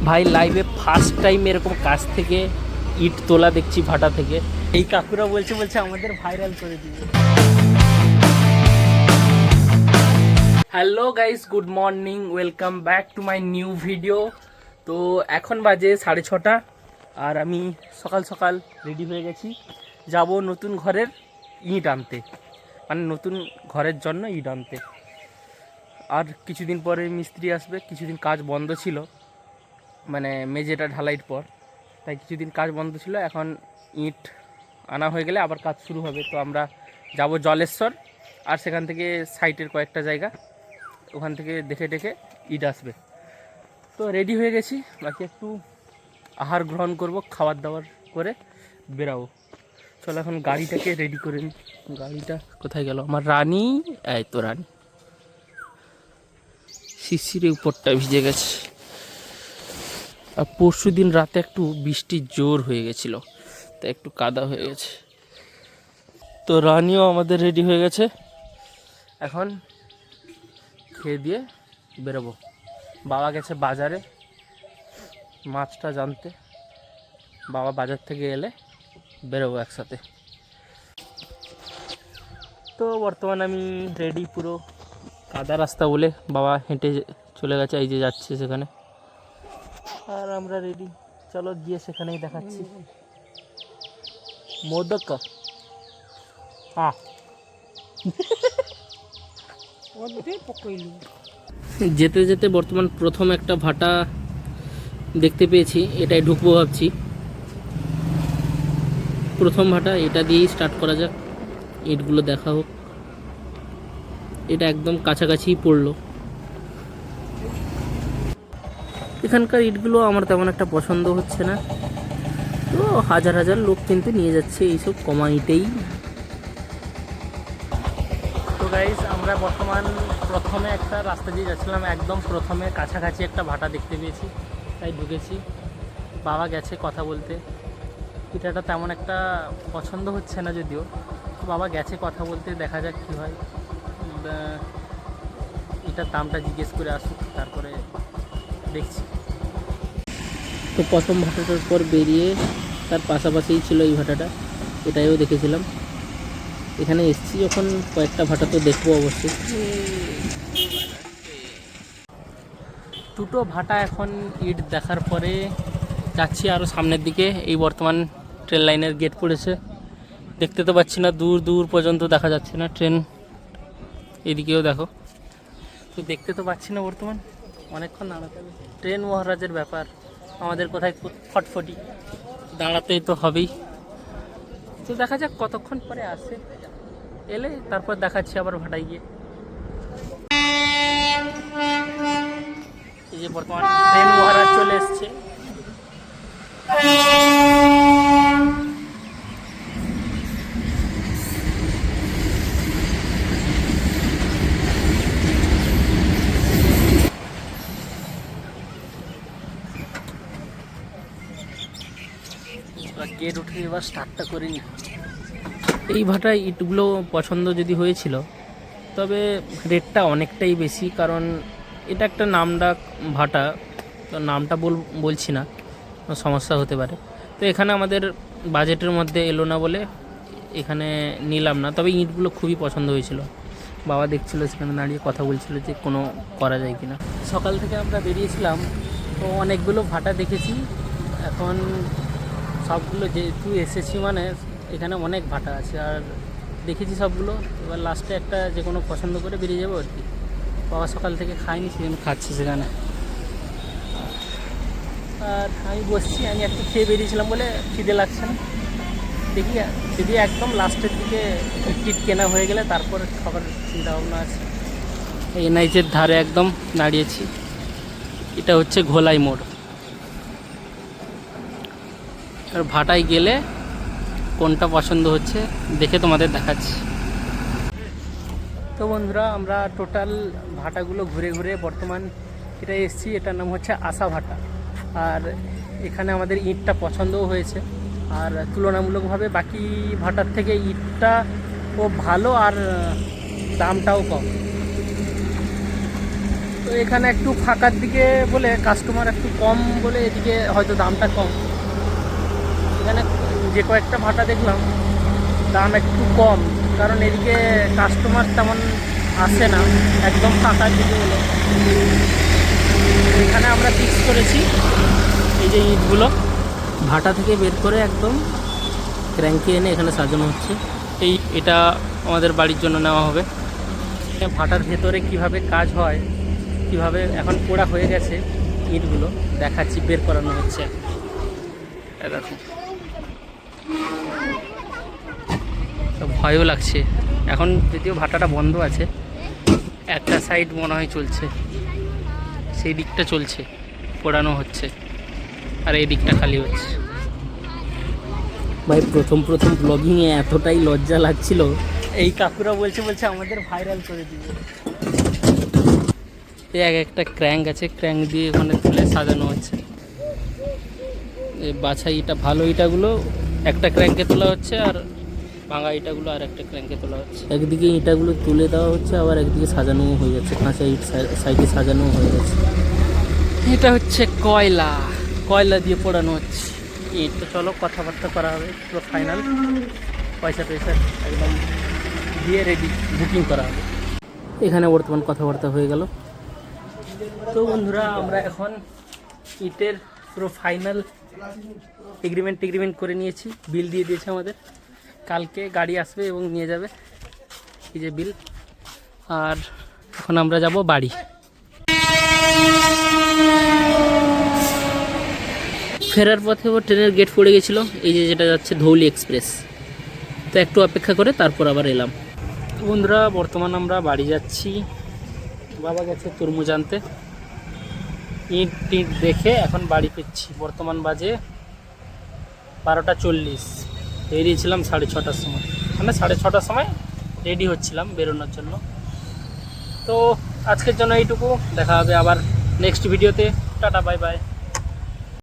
ভাই লাইভে first time এরকম কাছ থেকে ইট তোলা দেখছি ভাটা থেকে। এই কাকুরা বলছে আমাদের ভাইরাল করে দিবে। Hello guys, good morning, welcome back to my new video. তো এখন বাজে 6:30 আর আমি সকাল সকাল রেডি হয়ে গেছি, যাব নতুন ঘরের ইট আনতে, মানে নতুন ঘরের জন্য ইট আনতে। আর কিছুদিন পরে মিস্ত্রি আসবে, কিছুদিন কাজ বন্ধ ছিল, মানে মেঝেটা ঢালাইয়ের পর, তাই কিছুদিন কাজ বন্ধ ছিল। এখন ইট আনা হয়ে গেলে আবার কাজ শুরু হবে। তো আমরা যাব জলেশ্বর, আর সেখান থেকে সাইটের কয়েকটা জায়গা, ওখান থেকে দেখে ইট আসবে। তো রেডি হয়ে গেছি, বাকি একটু আহার গ্রহণ করব, খাবার দাবার করে বেরাবো। চলো এখন গাড়িটাকে রেডি করে নিই। গাড়িটা কোথায় গেল আমার? রানী, এই তো রানী। শিশিরে উপরটা ভিজে গেছে। আর পরশু দিন রাতে একটু বৃষ্টি জোর হয়ে গেছিলো, তাই একটু কাদা হয়ে গেছে। তো রানীও আমাদের রেডি হয়ে গেছে, এখন খেয়ে দিয়ে বেরোবো। বাবা গেছে বাজারে মাছটা জানতে, বাবা বাজার থেকে এলে বেরোবো একসাথে। তো বর্তমানে আমি রেডি, পুরো কাদা রাস্তা বলে বাবা হেঁটে চলে গেছে, এই যে যাচ্ছে সেখানে, আর আমরা রেডি। চলো গিয়ে সেখানেই দেখাচ্ছি। মোদক হ্যাঁ যেতে যেতে বর্তমান প্রথম একটা ভাটা দেখতে পেয়েছি, এটাই ঢুকবো ভাবছি। প্রথম ভাটা এটা দিয়েই স্টার্ট করা যাক, ইটগুলো দেখা হোক। এটা একদম কাছাকাছিই পড়লো। এখানকার ইটগুলো আমার তেমন একটা পছন্দ হচ্ছে না, তো হাজার হাজার লোক কিন্তু নিয়ে যাচ্ছে এইসব কমা ইটেই। তো গাইস, আমরা বর্তমান প্রথমে একটা রাস্তা দিয়ে যাচ্ছিলাম, একদম প্রথমে কাছাকাছি একটা ভাটা দেখতে পেয়েছি, তাই ঢুকেছি। বাবা গেছে কথা বলতে, ইটাটা তেমন একটা পছন্দ হচ্ছে না যদিও, তো বাবা গেছে কথা বলতে, দেখা যাক কী হয়। এটার দামটা জিজ্ঞেস করে আসুক, তারপরে দেখছি। তো প্রথম ভাটাটার পর বেরিয়ে তার পাশাপাশিই ছিল এই ভাটাটা, এটাইও দেখেছিলাম। এখানে এসছি যখন কয়েকটা ভাটা তো দেখবো অবশ্যই। দুটো ভাটা এখন ইট দেখার পরে যাচ্ছি আরও সামনের দিকে। এই বর্তমান ট্রেন লাইনের গেট পড়েছে, দেখতে তো পাচ্ছি না, দূর দূর পর্যন্ত দেখা যাচ্ছে না ট্রেন। এদিকেও দেখো, তো দেখতে তো পাচ্ছি না বর্তমান, অনেকক্ষণ দাঁড়াতে হবে। ট্রেন মহারাজের ব্যাপার, আমাদের কোথায় ফটফটি, দাঁড়াতেই তো হবেই। তো দেখা যাক কতক্ষণ পরে আসে, এলে তারপর দেখাচ্ছি আবার ভাটায় গিয়ে। এই যে বর্তমান ট্রেন মহারাজ চলে এসছে। গেট উঠে এবার স্টার্টটা করে নি। এই ভাটায় ইটগুলো পছন্দ যদি হয়েছিল, তবে রেটটা অনেকটাই বেশি, কারণ এটা একটা নামডাক ভাটা, তো নামটা বলছি না, সমস্যা হতে পারে। তো এখানে আমাদের বাজেটের মধ্যে এলো না বলে এখানে নিলাম না। তবে ইটগুলো খুবই পছন্দ হয়েছিল, বাবা দেখছিল সেখানে দাঁড়িয়ে কথা বলছিল যে কোনো করা যায় কিনা। সকাল থেকে আমরা বেরিয়েছিলাম, তো অনেকগুলো ভাটা দেখেছি। এখন সবগুলো যেহেতু এসেছি, মানে এখানে অনেক ভাটা আছে আর দেখেছি সবগুলো। এবার লাস্টে একটা যে কোনো পছন্দ করে বেরিয়ে যাবো আর কি। বাবা সকাল থেকে খাইনি, সেখানে খাচ্ছি সেখানে। আর আমি বসছি, আমি একটু খেয়ে বেরিয়েছিলাম বলে খিদে লাগছে না। দেখি যদি একদম লাস্টের দিকে টিকিট কেনা হয়ে গেলে তারপর খাবার চিন্তাভাবনা আছে। এই এনআইচের ধারে একদম দাঁড়িয়েছি, এটা হচ্ছে ঘোলাই মোড়। আর ভাটায় গেলে কোনটা পছন্দ হচ্ছে দেখে তোমাদের দেখাচ্ছি। তো বন্ধুরা, আমরা টোটাল ভাটাগুলো ঘুরে ঘুরে বর্তমান এটা এসেছি, এটার নাম হচ্ছে আশা ভাটা। আর এখানে আমাদের ইটটা পছন্দও হয়েছে, আর তুলনামূলকভাবে বাকি ভাটার থেকে ইটটা ও ভালো, আর দামটাও কম। এখানে একটু ফাঁকার দিকে বলে কাস্টমার একটু কম বলে এদিকে হয়তো দামটা কম। এখানে যে কয়েকটা ভাটা দেখলাম দাম একটু কম, কারণ এদিকে কাস্টমার তেমন আসে না, একদম ফাঁকার দিকে বলে। এখানে আমরা ফিক্স করেছি এই যে ইটগুলো ভাটা থেকে বের করে একদম ক্র্যাঙ্কে এনে এখানে সাজানো হচ্ছে। এটা আমাদের বাড়ির জন্য নেওয়া হবে। ভাটার ভেতরে কিভাবে কাজ হয়, কিভাবে এখন পোড়া হয়ে গেছে ইটগুলো দেখাচ্ছি, বের করানো হচ্ছে। দেখো তো ভয়ও লাগছে এখন, যদিও ভাটাটা বন্ধ আছে, একটা সাইড মনে হয় চলছে, সেই দিকটা চলছে, পোড়ানো হচ্ছে, আর এই দিকটা খালি হচ্ছে। ভাই প্রথম ব্লগিংয়ে এতটাই লজ্জা লাগছিল, এই কাকুরা বলছে আমাদের ভাইরাল করে দিবে। এক একটা ক্র্যাঙ্ক আছে, ক্র্যাঙ্ক দিয়ে ওখানে তুলে সাজানো হচ্ছে। এই বাছা ইটা, ভালো ইটাগুলো একটা ক্র্যাঙ্কে তোলা হচ্ছে, আর ভাঙা ইটাগুলো আর একটা ক্র্যাঙ্কে তোলা হচ্ছে। একদিকে ইটাগুলো তুলে দেওয়া হচ্ছে, আবার একদিকে সাজানোও হয়ে যাচ্ছে, কাঁচা ইট সাইডে সাজানোও হয়ে যাচ্ছে। এটা হচ্ছে কয়লা দিয়ে পোড়ানো হচ্ছে ইট। তো চলো কথাবার্তা করা হবে, পুরো ফাইনাল পয়সা একদম দিয়ে রেডি, বুকিং করা হবে। এখানে বর্তমান কথাবার্তা হয়ে গেল। তো বন্ধুরা আমরা এখন ইটের পুরো ফাইনাল এগ্রিমেন্ট করে নিয়েছি, বিল দিয়ে দিয়েছে আমাদের। কালকে গাড়ি আসবে এবং নিয়ে যাবে, এই যে বিল। আর এখন আমরা যাব বাড়ি। ফেরার পথে ও ট্রেনের গেট পড়ে গেছিলো, এই যে যেটা যাচ্ছে ধৌলি এক্সপ্রেস। তো একটু অপেক্ষা করে তারপর আবার এলাম। বন্ধুরা বর্তমান আমরা বাড়ি যাচ্ছি, বাবা গেছে তরমুজ আনতে। ইট দেখে এখন বাড়ি ফিরছি। বর্তমান বাজে 12:40। বেরিয়েছিলাম 6:30টার সময়, মানে 6:30টার সময় রেডি হচ্ছিলাম বেরোনোর জন্য। তো আজকের জন্য এইটুকু, দেখা হবে আবার নেক্সট ভিডিওতে। Tata, bye bye.